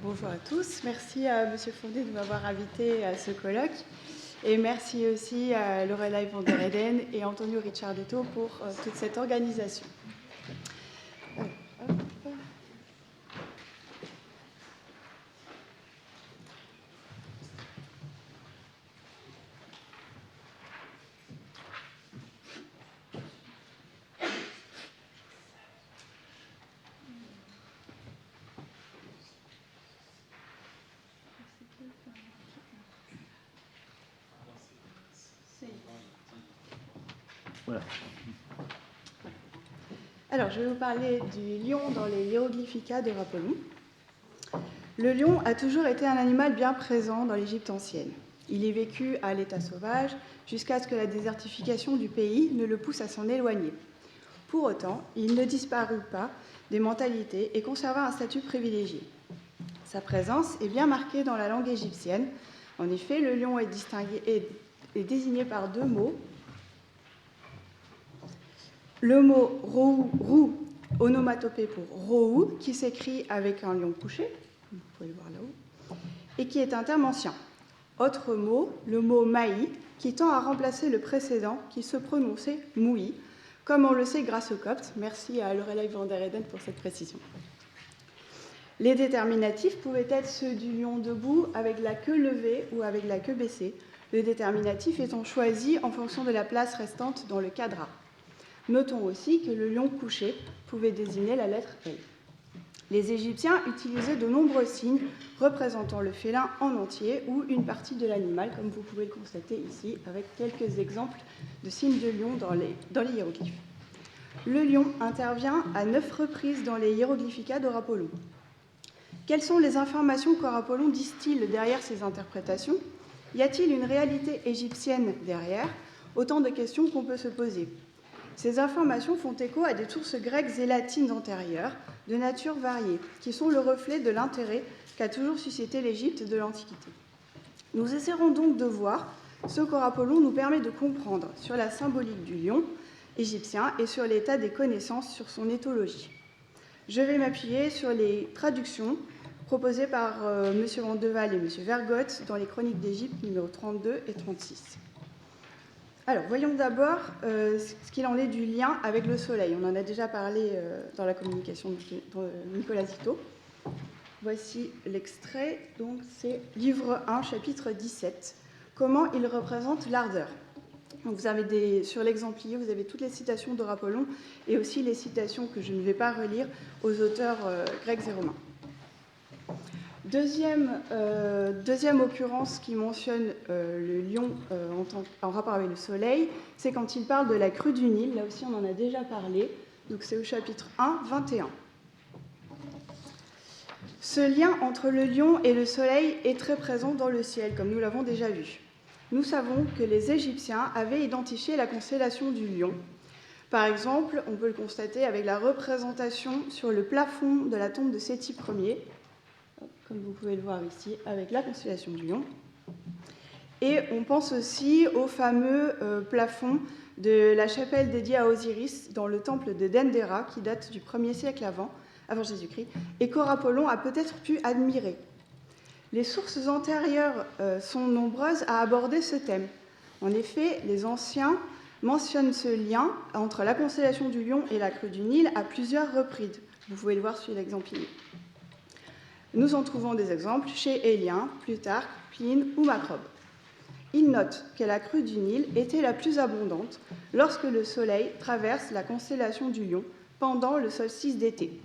Bonjour à tous. Merci à M. Fondé de m'avoir invité à ce colloque. Et merci aussi à Lorelai van der Eden et Antonio Ricciardetto pour toute cette organisation. Voilà. Alors, je vais vous parler du lion dans les Hieroglyphica de Rapolon. Le lion a toujours été un animal bien présent dans l'Égypte ancienne. Il y vécut à l'état sauvage jusqu'à ce que la désertification du pays ne le pousse à s'en éloigner. Pour autant, il ne disparut pas des mentalités et conserva un statut privilégié. Sa présence est bien marquée dans la langue égyptienne. En effet, le lion est désigné par deux mots. Le mot roux, onomatopée pour roux, qui s'écrit avec un lion couché, vous pouvez le voir là-haut, et qui est un terme ancien. Autre mot, le mot maï, qui tend à remplacer le précédent, qui se prononçait moui, comme on le sait grâce au copte. Merci à Lorelai van der Eden pour cette précision. Les déterminatifs pouvaient être ceux du lion debout avec la queue levée ou avec la queue baissée, le déterminatif étant choisi en fonction de la place restante dans le cadre. Notons aussi que le lion couché pouvait désigner la lettre L. Les Égyptiens utilisaient de nombreux signes représentant le félin en entier ou une partie de l'animal, comme vous pouvez le constater ici, avec quelques exemples de signes de lion dans les hiéroglyphes. Le lion intervient à 9 reprises dans les Hieroglyphica d'Orapolon. Quelles sont les informations qu'Orapolon distille derrière ces interprétations? Y a-t-il une réalité égyptienne derrière? Autant de questions qu'on peut se poser. Ces informations font écho à des sources grecques et latines antérieures, de nature variée, qui sont le reflet de l'intérêt qu'a toujours suscité l'Égypte de l'Antiquité. Nous essaierons donc de voir ce qu'Orapolon nous permet de comprendre sur la symbolique du lion égyptien et sur l'état des connaissances sur son éthologie. Je vais m'appuyer sur les traductions proposées par M. Vandeval et M. Vergote dans les Chroniques d'Égypte numéro 32 et 36. Alors, voyons d'abord ce qu'il en est du lien avec le soleil. On en a déjà parlé dans la communication de Nicolas Zito. Voici l'extrait, donc c'est livre 1, chapitre 17. Comment il représente l'ardeur. Donc vous avez sur l'exemplier, vous avez toutes les citations d'Orapolon et aussi les citations que je ne vais pas relire aux auteurs grecs et romains. Deuxième occurrence qui mentionne le lion en rapport avec le soleil, c'est quand il parle de la crue du Nil. Là aussi, on en a déjà parlé. Donc, c'est au chapitre 1, 21. Ce lien entre le lion et le soleil est très présent dans le ciel, comme nous l'avons déjà vu. Nous savons que les Égyptiens avaient identifié la constellation du lion. Par exemple, on peut le constater avec la représentation sur le plafond de la tombe de Séti Ier, comme vous pouvez le voir ici, avec la constellation du lion. Et on pense aussi au fameux plafond de la chapelle dédiée à Osiris dans le temple de Dendera, qui date du 1er siècle avant Jésus-Christ, et qu'Orapolon a peut-être pu admirer. Les sources antérieures sont nombreuses à aborder ce thème. En effet, les anciens mentionnent ce lien entre la constellation du lion et la crue du Nil à plusieurs reprises. Vous pouvez le voir sur l'exemplier. Nous en trouvons des exemples chez Élien, Plutarque, Pline ou Macrobe. Il note que la crue du Nil était la plus abondante lorsque le soleil traverse la constellation du lion pendant le solstice d'été.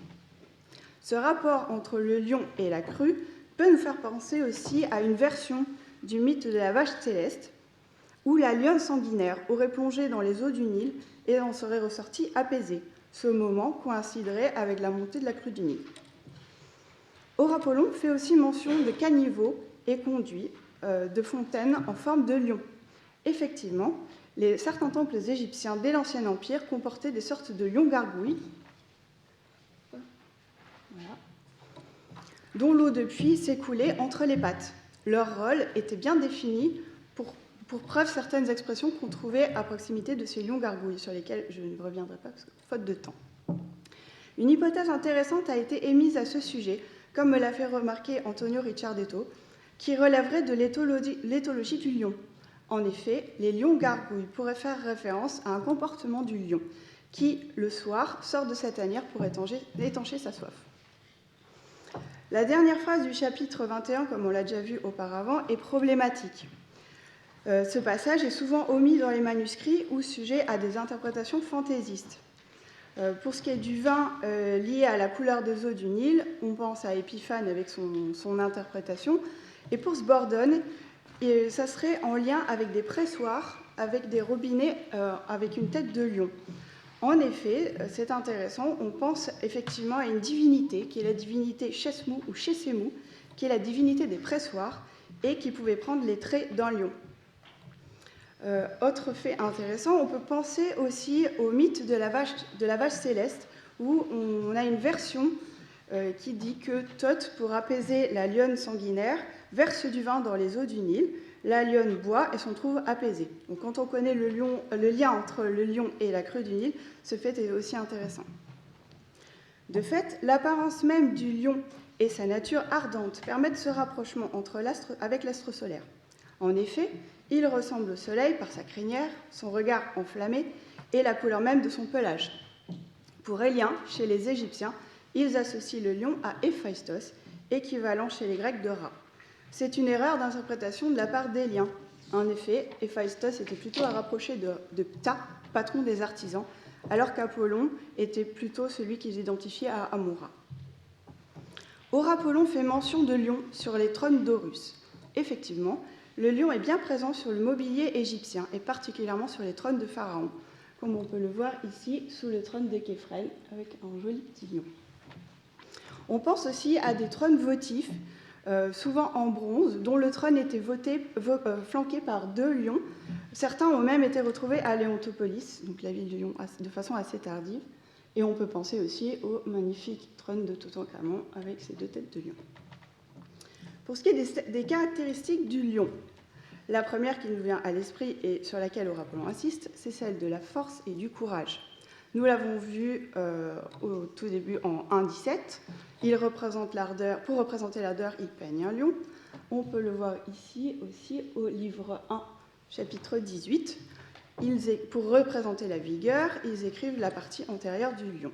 Ce rapport entre le lion et la crue peut nous faire penser aussi à une version du mythe de la vache céleste, où la lionne sanguinaire aurait plongé dans les eaux du Nil et en serait ressortie apaisée. Ce moment coïnciderait avec la montée de la crue du Nil. Orapolon fait aussi mention de caniveaux et conduits de fontaines en forme de lion. Effectivement, certains temples égyptiens dès l'Ancien Empire comportaient des sortes de lions-gargouilles, dont l'eau de puits s'écoulait entre les pattes. Leur rôle était bien défini, pour preuve certaines expressions qu'on trouvait à proximité de ces lions-gargouilles, sur lesquelles je ne reviendrai pas, parce que, faute de temps. Une hypothèse intéressante a été émise à ce sujet comme me l'a fait remarquer Antonio Ricciardetto, qui relèverait de l'éthologie du lion. En effet, les lions gargouilles pourraient faire référence à un comportement du lion, qui, le soir, sort de sa tanière pour étancher sa soif. La dernière phrase du chapitre 21, comme on l'a déjà vu auparavant, est problématique. Ce passage est souvent omis dans les manuscrits ou sujet à des interprétations fantaisistes. Pour ce qui est du vin lié à la couleur des eaux du Nil, on pense à Épiphane avec son interprétation. Et pour Sbordone, ça serait en lien avec des pressoirs, avec des robinets avec une tête de lion. En effet, c'est intéressant, on pense effectivement à une divinité, qui est la divinité Chesmu ou Chesemu, qui est la divinité des pressoirs, et qui pouvait prendre les traits d'un lion. Autre fait intéressant, on peut penser aussi au mythe de la vache céleste, où on a une version qui dit que Thoth, pour apaiser la lionne sanguinaire, verse du vin dans les eaux du Nil. La lionne boit et s'en trouve apaisée. Donc, quand on connaît le lien entre le lion et la crue du Nil, ce fait est aussi intéressant. De fait, l'apparence même du lion et sa nature ardente permettent ce rapprochement avec l'astre solaire. En effet, il ressemble au soleil par sa crinière, son regard enflammé et la couleur même de son pelage. Pour Élien, chez les Égyptiens, ils associent le lion à Héphaïstos, équivalent chez les Grecs de Ra. C'est une erreur d'interprétation de la part d'Élien. En effet, Héphaïstos était plutôt à rapprocher de Ptah, patron des artisans, alors qu'Apollon était plutôt celui qu'ils identifiaient à Amora. Horapollon fait mention de lion sur les trônes d'Horus. Effectivement, le lion est bien présent sur le mobilier égyptien et particulièrement sur les trônes de Pharaon, comme on peut le voir ici sous le trône de Képhrel avec un joli petit lion. On pense aussi à des trônes votifs, souvent en bronze, dont le trône était flanqué par 2 lions. Certains ont même été retrouvés à Léontopolis, donc la ville de Lyon, de façon assez tardive. Et on peut penser aussi au magnifique trône de Toutankhamon avec ses 2 têtes de lion. Pour ce qui est des caractéristiques du lion, la première qui nous vient à l'esprit et sur laquelle Horapollon insiste, c'est celle de la force et du courage. Nous l'avons vu au tout début en 1.17. Pour représenter l'ardeur, il peigne un lion. On peut le voir ici aussi au livre 1, chapitre 18. Pour représenter la vigueur, ils écrivent la partie antérieure du lion.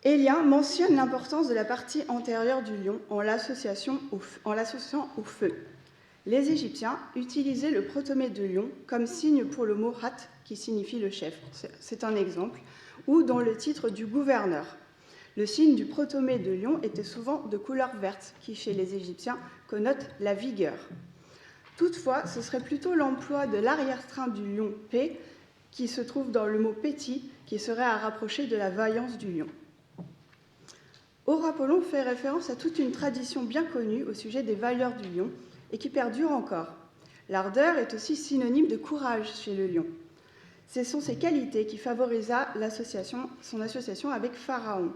Élien mentionne l'importance de la partie antérieure du lion en l'associant au feu. Les Égyptiens utilisaient le protomée de lion comme signe pour le mot rat, qui signifie le chef. C'est un exemple. Ou dans le titre du gouverneur. Le signe du protomée de lion était souvent de couleur verte, qui chez les Égyptiens connote la vigueur. Toutefois, ce serait plutôt l'emploi de l'arrière-train du lion P, qui se trouve dans le mot petit, qui serait à rapprocher de la vaillance du lion. Horapollon fait référence à toute une tradition bien connue au sujet des valeurs du lion et qui perdure encore. L'ardeur est aussi synonyme de courage chez le lion. Ce sont ces qualités qui favorisa son association avec Pharaon.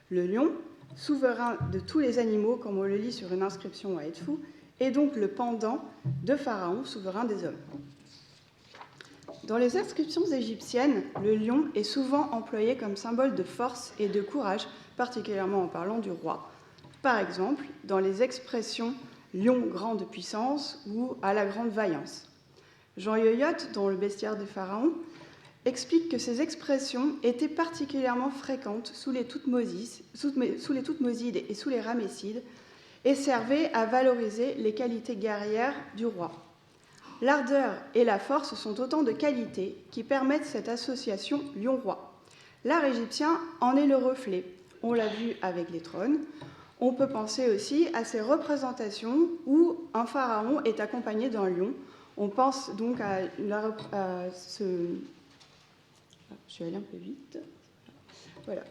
Le lion, souverain de tous les animaux, comme on le lit sur une inscription à Edfou, est donc le pendant de Pharaon, souverain des hommes. Dans les inscriptions égyptiennes, le lion est souvent employé comme symbole de force et de courage, particulièrement en parlant du roi. Par exemple, dans les expressions « lion grande puissance » ou « à la grande vaillance ». Jean Yoyotte, dans le bestiaire de Pharaon, explique que ces expressions étaient particulièrement fréquentes sous les Toutmosides et sous les Ramessides et servaient à valoriser les qualités guerrières du roi. L'ardeur et la force sont autant de qualités qui permettent cette association lion-roi. L'art égyptien en est le reflet. On l'a vu avec les trônes. On peut penser aussi à ces représentations où un pharaon est accompagné d'un lion. On pense donc à ce... Je suis allée un peu vite. Voilà,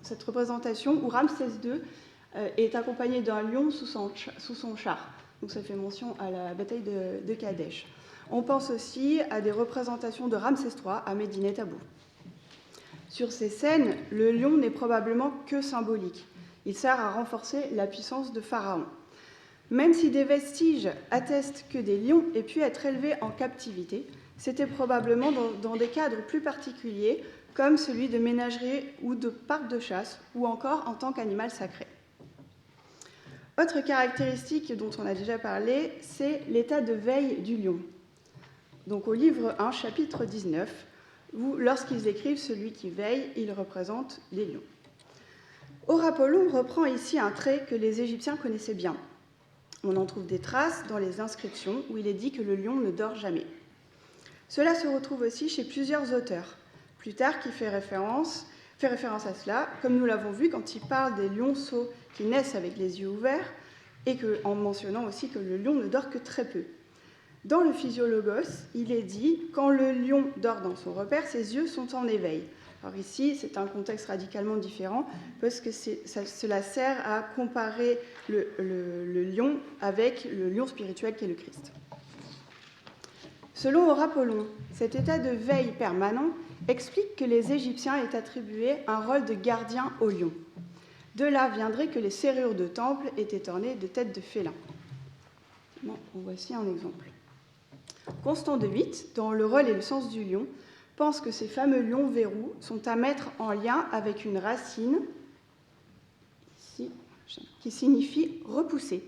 cette représentation où Ramsès II est accompagné d'un lion sous son char. Donc ça fait mention à la bataille de Kadesh. On pense aussi à des représentations de Ramsès III à Médine-Tabou. Sur ces scènes, le lion n'est probablement que symbolique. Il sert à renforcer la puissance de Pharaon. Même si des vestiges attestent que des lions aient pu être élevés en captivité, c'était probablement dans des cadres plus particuliers, comme celui de ménagerie ou de parc de chasse, ou encore en tant qu'animal sacré. Autre caractéristique dont on a déjà parlé, c'est l'état de veille du lion. Donc au livre 1, chapitre 19, où lorsqu'ils écrivent celui qui veille, ils représentent les lions. Horapolon reprend ici un trait que les Égyptiens connaissaient bien. On en trouve des traces dans les inscriptions où il est dit que le lion ne dort jamais. Cela se retrouve aussi chez plusieurs auteurs. Plutarque qui fait référence à cela, comme nous l'avons vu quand il parle des lionceaux qui naissent avec les yeux ouverts, et en mentionnant aussi que le lion ne dort que très peu. Dans le Physiologos, il est dit « Quand le lion dort dans son repère, ses yeux sont en éveil ». Alors ici, c'est un contexte radicalement différent, parce que cela sert à comparer le lion avec le lion spirituel qui est le Christ. Selon Horapolon, cet état de veille permanent explique que les Égyptiens aient attribué un rôle de gardien au lion. De là viendrait que les serrures de temple étaient ornées de têtes de félins. Bon, voici un exemple. Constant de Witt, dans Le rôle et le sens du lion, pense que ces fameux lions verrous sont à mettre en lien avec une racine ici, qui signifie repousser.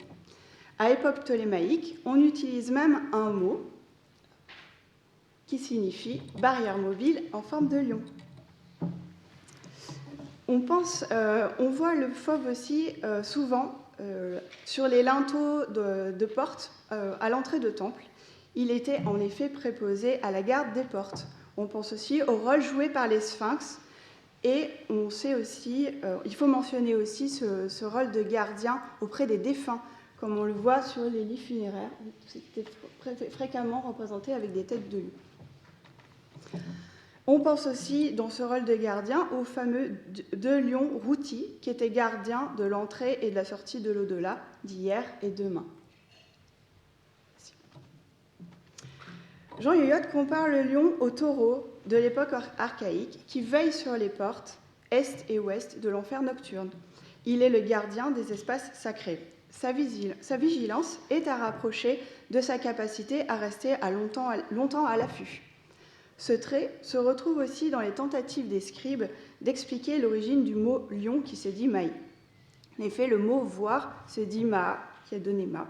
À époque ptolémaïque, on utilise même un mot qui signifie barrière mobile en forme de lion. On voit le fauve aussi souvent sur les linteaux de porte à l'entrée de temple. Il était en effet préposé à la garde des portes. On pense aussi au rôle joué par les sphinx et on sait aussi, il faut mentionner aussi ce rôle de gardien auprès des défunts, comme on le voit sur les lits funéraires. C'était fréquemment représenté avec des têtes de loup. On pense aussi, dans ce rôle de gardien, aux fameux deux lions routis, qui étaient gardiens de l'entrée et de la sortie de l'au-delà, d'hier et demain. Jean Yoyote compare le lion au taureau de l'époque archaïque, qui veille sur les portes est et ouest de l'enfer nocturne. Il est le gardien des espaces sacrés. Sa vigilance est à rapprocher de sa capacité à rester longtemps à l'affût. Ce trait se retrouve aussi dans les tentatives des scribes d'expliquer l'origine du mot lion qui se dit maï. En effet, le mot voir se dit ma, qui a donné ma.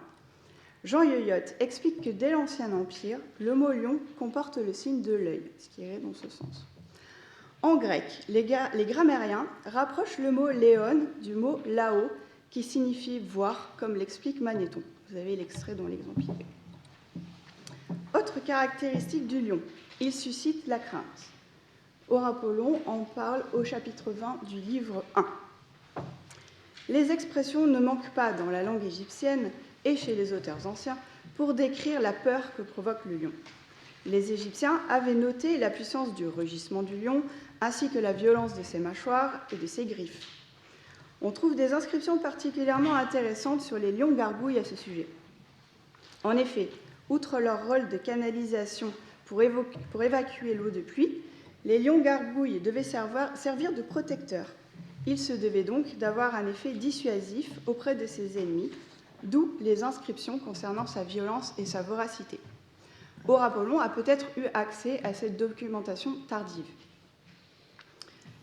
Jean Yoyote explique que dès l'Ancien Empire, le mot lion comporte le signe de l'œil, ce qui irait dans ce sens. En grec, les grammairiens rapprochent le mot léon du mot lao, qui signifie voir, comme l'explique Magnéton. Vous avez l'extrait dans l'exemple. Autre caractéristique du lion, il suscite la crainte. Horapolon en parle au chapitre 20 du livre 1. Les expressions ne manquent pas dans la langue égyptienne et chez les auteurs anciens pour décrire la peur que provoque le lion. Les Égyptiens avaient noté la puissance du rugissement du lion ainsi que la violence de ses mâchoires et de ses griffes. On trouve des inscriptions particulièrement intéressantes sur les lions gargouilles à ce sujet. En effet, outre leur rôle de canalisation pour évacuer l'eau de pluie, les lions gargouilles devaient servir de protecteurs. Ils se devaient donc d'avoir un effet dissuasif auprès de ses ennemis, d'où les inscriptions concernant sa violence et sa voracité. Horapolon a peut-être eu accès à cette documentation tardive.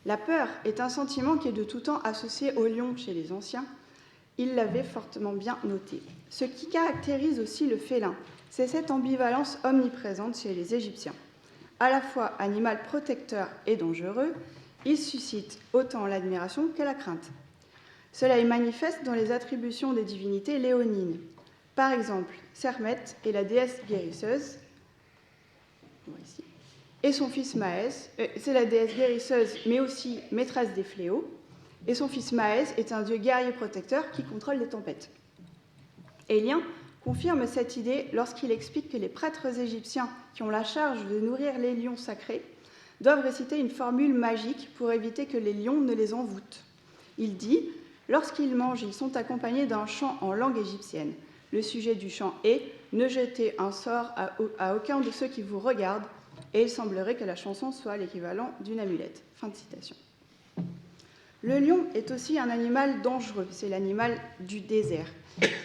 La peur est un sentiment qui est de tout temps associé au lion chez les anciens. Ils l'avaient fortement bien noté. Ce qui caractérise aussi le félin, c'est cette ambivalence omniprésente chez les Égyptiens. À la fois animal protecteur et dangereux, il suscite autant l'admiration que la crainte. Cela est manifeste dans les attributions des divinités léonines. Par exemple, Sermet est la déesse guérisseuse, ici, et son fils Maès, c'est la déesse guérisseuse, mais aussi maîtresse des fléaux, et son fils Maès est un dieu guerrier protecteur qui contrôle les tempêtes. Élien confirme cette idée lorsqu'il explique que les prêtres égyptiens qui ont la charge de nourrir les lions sacrés doivent réciter une formule magique pour éviter que les lions ne les envoûtent. Il dit « Lorsqu'ils mangent, ils sont accompagnés d'un chant en langue égyptienne. Le sujet du chant est « Ne jetez un sort à aucun de ceux qui vous regardent » et il semblerait que la chanson soit l'équivalent d'une amulette. » Fin de citation. Le lion est aussi un animal dangereux, c'est l'animal du désert.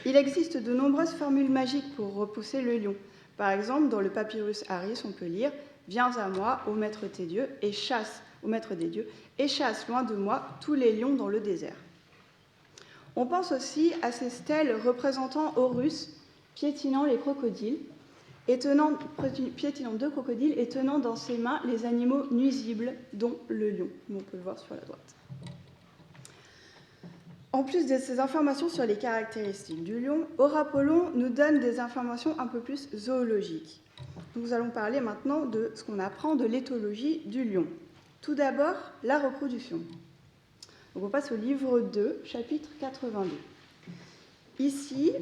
Il existe de nombreuses formules magiques pour repousser le lion. Par exemple, dans le papyrus Harris, on peut lire « Viens à moi, ô maître tes dieux, et chasse au maître des dieux, et chasse loin de moi tous les lions dans le désert. On pense aussi à ces stèles représentant Horus piétinant les crocodiles, piétinant 2 crocodiles et tenant dans ses mains les animaux nuisibles, dont le lion, comme on peut le voir sur la droite. En plus de ces informations sur les caractéristiques du lion, Horapollon nous donne des informations un peu plus zoologiques. Nous allons parler maintenant de ce qu'on apprend de l'éthologie du lion. Tout d'abord, la reproduction. Donc on passe au livre 2, chapitre 82. Ici,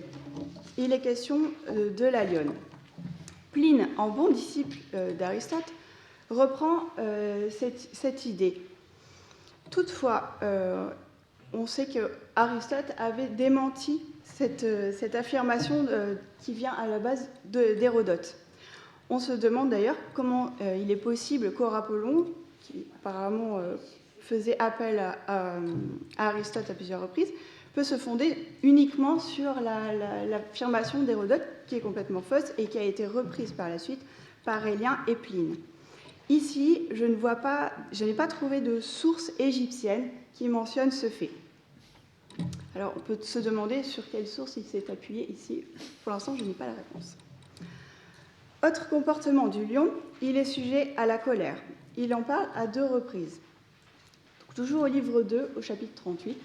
il est question de la lionne. Pline, en bon disciple d'Aristote, reprend cette idée. Toutefois, on sait qu'Aristote avait démenti cette affirmation qui vient à la base d'Hérodote. On se demande d'ailleurs comment il est possible qu'Horapollon, qui apparemment faisait appel à Aristote à plusieurs reprises, peut se fonder uniquement sur l'affirmation d'Hérodote, qui est complètement fausse et qui a été reprise par la suite par Élien et Pline. Ici, je n'ai pas trouvé de source égyptienne qui mentionne ce fait. Alors, on peut se demander sur quelle source il s'est appuyé ici. Pour l'instant, je n'ai pas la réponse. Autre comportement du lion, il est sujet à la colère. Il en parle à 2 reprises. Donc, toujours au livre 2, au chapitre 38,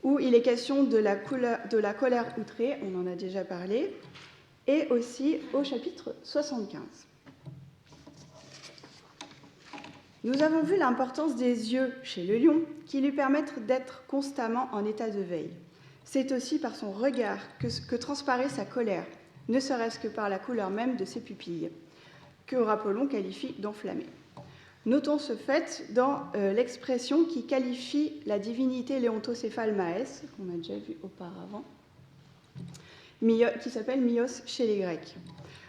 où il est question de la colère outrée, on en a déjà parlé, et aussi au chapitre 75. Nous avons vu l'importance des yeux chez le lion qui lui permettent d'être constamment en état de veille. C'est aussi par son regard que transparaît sa colère, ne serait-ce que par la couleur même de ses pupilles, que Horapollon qualifie d'enflammées. Notons ce fait dans l'expression qui qualifie la divinité léontocéphale Maès, qu'on a déjà vu auparavant, qui s'appelle Mios chez les Grecs.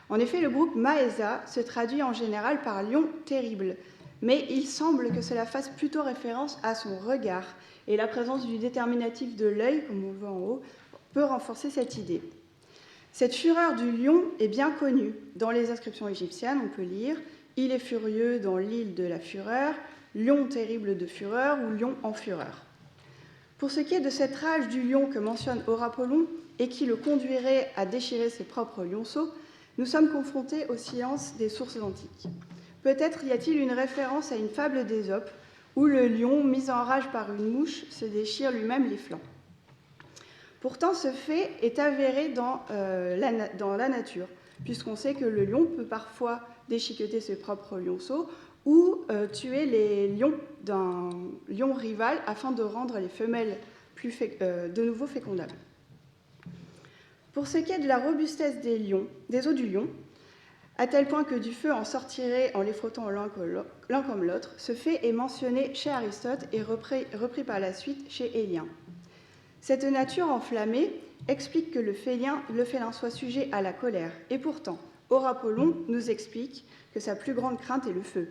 En effet, le groupe Maesa se traduit en général par lion terrible, mais il semble que cela fasse plutôt référence à son regard, et la présence du déterminatif de l'œil, comme on le voit en haut, peut renforcer cette idée. Cette fureur du lion est bien connue. Dans les inscriptions égyptiennes, on peut lire « Il est furieux dans l'île de la fureur, lion terrible de fureur ou lion en fureur ». Pour ce qui est de cette rage du lion que mentionne Horapollon et qui le conduirait à déchirer ses propres lionceaux, nous sommes confrontés aux sciences des sources antiques. Peut-être y a-t-il une référence à une fable d'Ésope où le lion, mis en rage par une mouche, se déchire lui-même les flancs. Pourtant, ce fait est avéré dans la nature, puisqu'on sait que le lion peut parfois déchiqueter ses propres lionceaux ou tuer les lions d'un lion rival afin de rendre les femelles de nouveau fécondables. Pour ce qui est de la robustesse des os du lion, à tel point que du feu en sortirait en les frottant l'un comme l'autre, ce fait est mentionné chez Aristote et repris par la suite chez Élien. Cette nature enflammée explique que le félin soit sujet à la colère, et pourtant, Horapollon nous explique que sa plus grande crainte est le feu.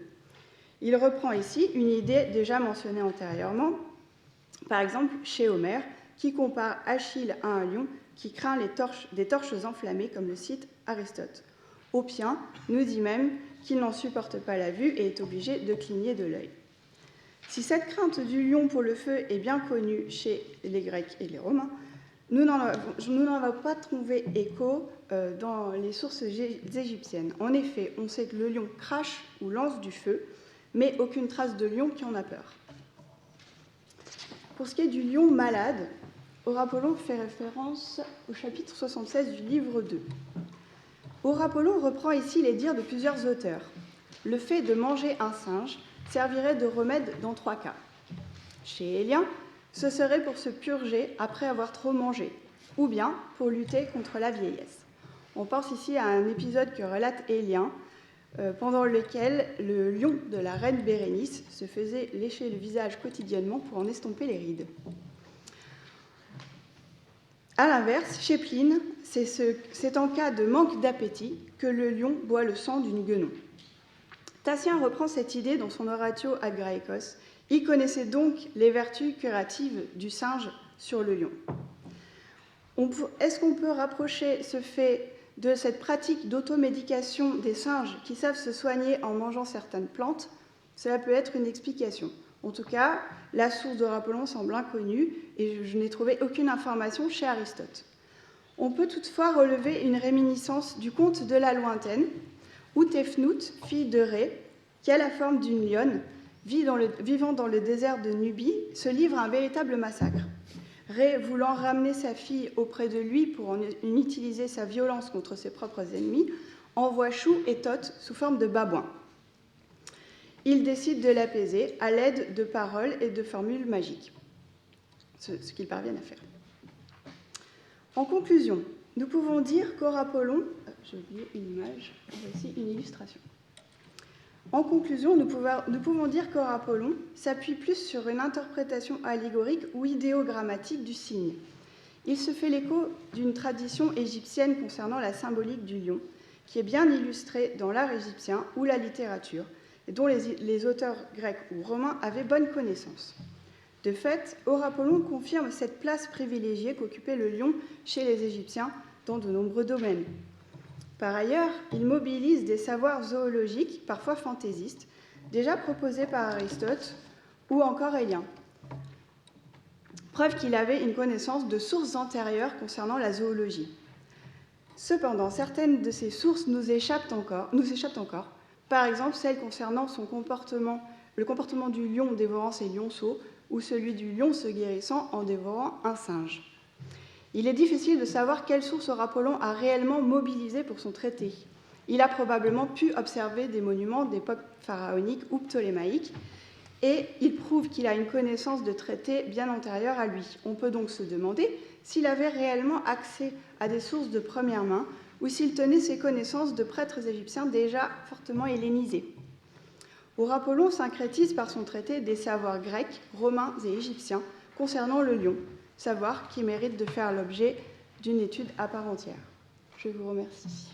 Il reprend ici une idée déjà mentionnée antérieurement, par exemple chez Homère, qui compare Achille à un lion qui craint des torches enflammées, comme le cite Aristote. Oppien nous dit même qu'il n'en supporte pas la vue et est obligé de cligner de l'œil. Si cette crainte du lion pour le feu est bien connue chez les Grecs et les Romains, nous n'en avons pas trouvé écho dans les sources égyptiennes. En effet, on sait que le lion crache ou lance du feu, mais aucune trace de lion qui en a peur. Pour ce qui est du lion malade, Horapollon fait référence au chapitre 76 du livre 2. Horapollon reprend ici les dires de plusieurs auteurs. Le fait de manger un singe servirait de remède dans 3 cas. Chez Élien, ce serait pour se purger après avoir trop mangé, ou bien pour lutter contre la vieillesse. On pense ici à un épisode que relate Élien, pendant lequel le lion de la reine Bérénice se faisait lécher le visage quotidiennement pour en estomper les rides. A l'inverse, chez Pline, c'est en cas de manque d'appétit que le lion boit le sang d'une guenon. Tacien reprend cette idée dans son Oratio ad Graecos. Il connaissait donc les vertus curatives du singe sur le lion. Est-ce qu'on peut rapprocher ce fait de cette pratique d'automédication des singes qui savent se soigner en mangeant certaines plantes? Cela peut être une explication. En tout cas, la source d'Eurapollon semble inconnue et je n'ai trouvé aucune information chez Aristote. On peut toutefois relever une réminiscence du conte de la lointaine, où Tefnout, fille de Ré, qui a la forme d'une lionne, vivant dans le désert de Nubie, se livre à un véritable massacre. Ré, voulant ramener sa fille auprès de lui pour en utiliser sa violence contre ses propres ennemis, envoie Chou et Tot sous forme de babouins. Il décide de l'apaiser à l'aide de paroles et de formules magiques, ce qu'ils parviennent à faire. En conclusion, nous pouvons dire qu'Eurapollon... J'ai oublié une image, voici une illustration. En conclusion, nous pouvons dire qu'Eurapollon s'appuie plus sur une interprétation allégorique ou idéogrammatique du signe. Il se fait l'écho d'une tradition égyptienne concernant la symbolique du lion, qui est bien illustrée dans l'art égyptien ou la littérature, et dont les auteurs grecs ou romains avaient bonne connaissance. De fait, Eurapollon confirme cette place privilégiée qu'occupait le lion chez les Égyptiens dans de nombreux domaines. Par ailleurs, il mobilise des savoirs zoologiques, parfois fantaisistes, déjà proposés par Aristote ou encore Élien. Preuve qu'il avait une connaissance de sources antérieures concernant la zoologie. Cependant, certaines de ces sources nous échappent encore. Par exemple, celle concernant le comportement du lion dévorant ses lionceaux ou celui du lion se guérissant en dévorant un singe. Il est difficile de savoir quelle source Eurapollon a réellement mobilisée pour son traité. Il a probablement pu observer des monuments d'époque pharaonique ou ptolémaïque, et il prouve qu'il a une connaissance de traités bien antérieure à lui. On peut donc se demander s'il avait réellement accès à des sources de première main ou s'il tenait ses connaissances de prêtres égyptiens déjà fortement hellénisés. Eurapollon syncrétise par son traité des savoirs grecs, romains et égyptiens concernant le lion, savoir qui mérite de faire l'objet d'une étude à part entière. Je vous remercie.